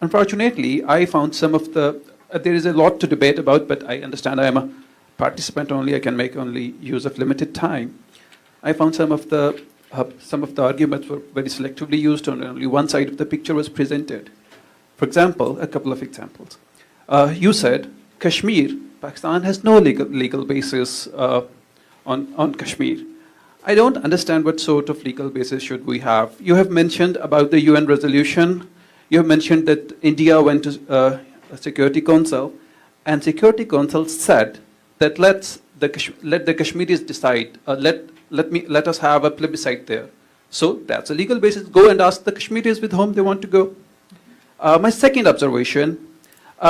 unfortunately, I found some of the, there is a lot to debate about, but I understand I am a participant only, I can make only use of limited time. I found some of the arguments were very selectively used, and only one side of the picture was presented. For example, a couple of examples. You said Kashmir, Pakistan has no legal basis on Kashmir. I don't understand what sort of legal basis should we have. You have mentioned about the UN resolution. You have mentioned that India went to a Security Council, and Security Council said that let the Kashmiris decide. Let us have a plebiscite there. So that's a legal basis. Go and ask the Kashmiris with whom they want to go. My second observation.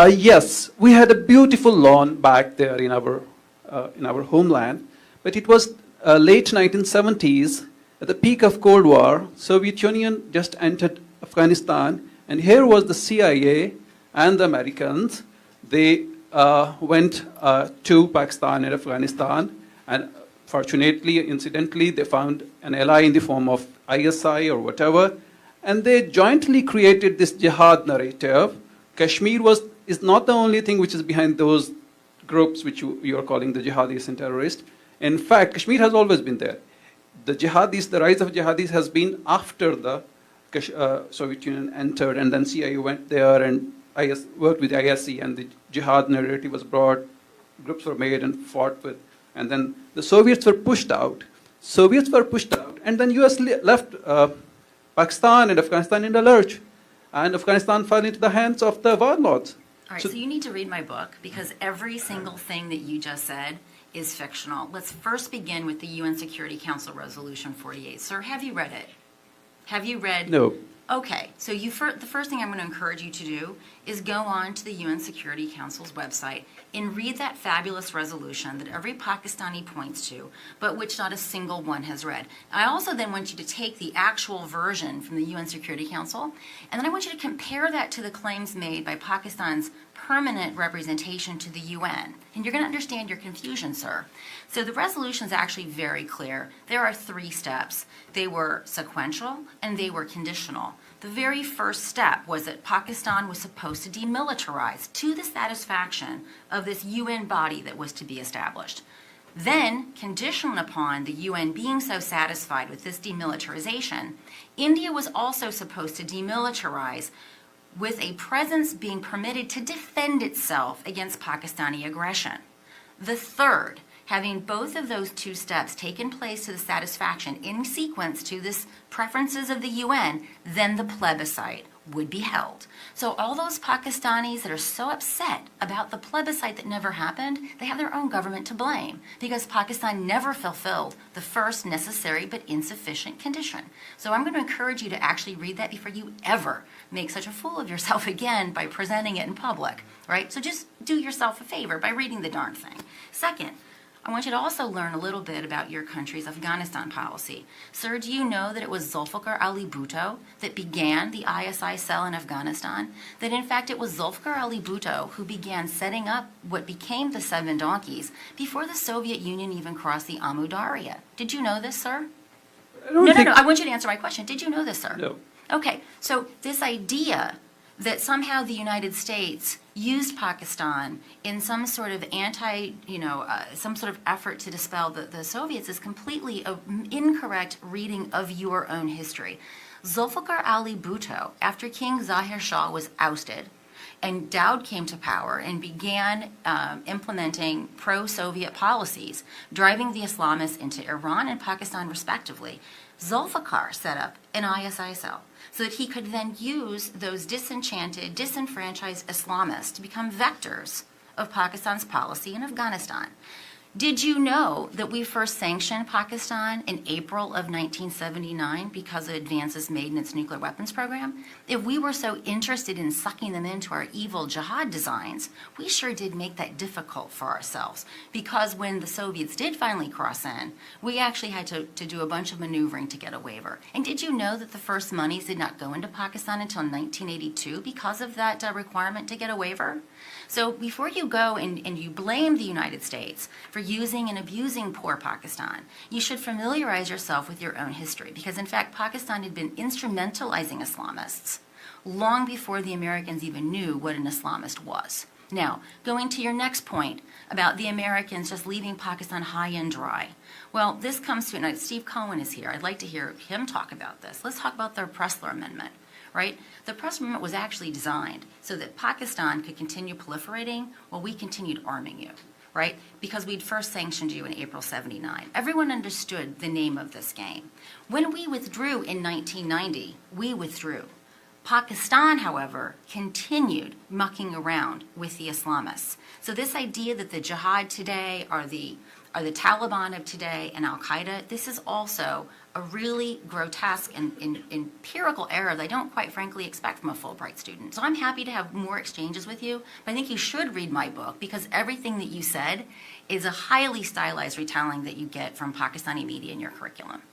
Yes, we had a beautiful lawn back there in our homeland, but it was late 1970s, at the peak of Cold War. Soviet Union just entered Afghanistan, and here was the CIA and the Americans. They went to Pakistan and Afghanistan, and fortunately, incidentally, they found an ally in the form of ISI or whatever, and they jointly created this jihad narrative. Kashmir is not the only thing which is behind those groups which you are calling the jihadis and terrorists. In fact, Kashmir has always been there. The jihadis, the rise of jihadis has been after the Soviet Union entered, and then CIA went there and worked with ISI, and the jihad narrative was brought, groups were made and fought with, and then the Soviets were pushed out. And then US left Pakistan and Afghanistan in the lurch, and Afghanistan fell into the hands of the warlords. All right, so you need to read my book, because every single thing that you just said is fictional. Let's first begin with the UN Security Council Resolution 48. Sir, have you read it? Have you read? No. Okay, so the first thing I'm going to encourage you to do is go on to the UN Security Council's website and read that fabulous resolution that every Pakistani points to, but which not a single one has read. I also then want you to take the actual version from the UN Security Council, and then I want you to compare that to the claims made by Pakistan's permanent representation to the UN. And you're going to understand your confusion, sir. So the resolution is actually very clear. There are 3 steps. They were sequential and they were conditional. The very first step was that Pakistan was supposed to demilitarize to the satisfaction of this UN body that was to be established. Then, conditional upon the UN being so satisfied with this demilitarization, India was also supposed to demilitarize with a presence being permitted to defend itself against Pakistani aggression. The third, having both of those 2 steps taken place to the satisfaction in sequence to this preferences of the UN, then the plebiscite would be held. So all those Pakistanis that are so upset about the plebiscite that never happened, they have their own government to blame, because Pakistan never fulfilled the first necessary but insufficient condition. So I'm going to encourage you to actually read that before you ever make such a fool of yourself again by presenting it in public, right? So just do yourself a favor by reading the darn thing. Second, I want you to also learn a little bit about your country's Afghanistan policy. Sir, do you know that it was Zulfikar Ali Bhutto that began the ISI cell in Afghanistan? That in fact it was Zulfikar Ali Bhutto who began setting up what became the 7 donkeys before the Soviet Union even crossed the Amu Darya. Did you know this, sir? No. I want you to answer my question. Did you know this, sir? No. Okay, so this idea that somehow the United States used Pakistan in some sort of some sort of effort to dispel the Soviets is completely an incorrect reading of your own history. Zulfikar Ali Bhutto, after King Zahir Shah was ousted, and Dowd came to power and began implementing pro-Soviet policies, driving the Islamists into Iran and Pakistan respectively, Zulfikar set up an ISI cell so that he could then use those disenchanted, disenfranchised Islamists to become vectors of Pakistan's policy in Afghanistan. Did you know that we first sanctioned Pakistan in April of 1979 because of advances made in its nuclear weapons program? If we were so interested in sucking them into our evil jihad designs, we sure did make that difficult for ourselves, because when the Soviets did finally cross in, we actually had to do a bunch of maneuvering to get a waiver. And did you know that the first monies did not go into Pakistan until 1982 because of that requirement to get a waiver? So before you go and you blame the United States for using and abusing poor Pakistan, you should familiarize yourself with your own history, because in fact Pakistan had been instrumentalizing Islamists long before the Americans even knew what an Islamist was. Now, going to your next point about the Americans just leaving Pakistan high and dry. Well, this comes to, and Steve Cohen is here. I'd like to hear him talk about this. Let's talk about the Pressler Amendment, right? The Pressler Amendment was actually designed so that Pakistan could continue proliferating while we continued arming you, right? Because we'd first sanctioned you in April '79. Everyone understood the name of this game. When we withdrew in 1990, we withdrew. Pakistan, however, continued mucking around with the Islamists. So this idea that the jihad today are the Taliban of today and Al-Qaeda, this is also a really grotesque and empirical error that I don't quite frankly expect from a Fulbright student. So I'm happy to have more exchanges with you, but I think you should read my book because everything that you said is a highly stylized retelling that you get from Pakistani media in your curriculum.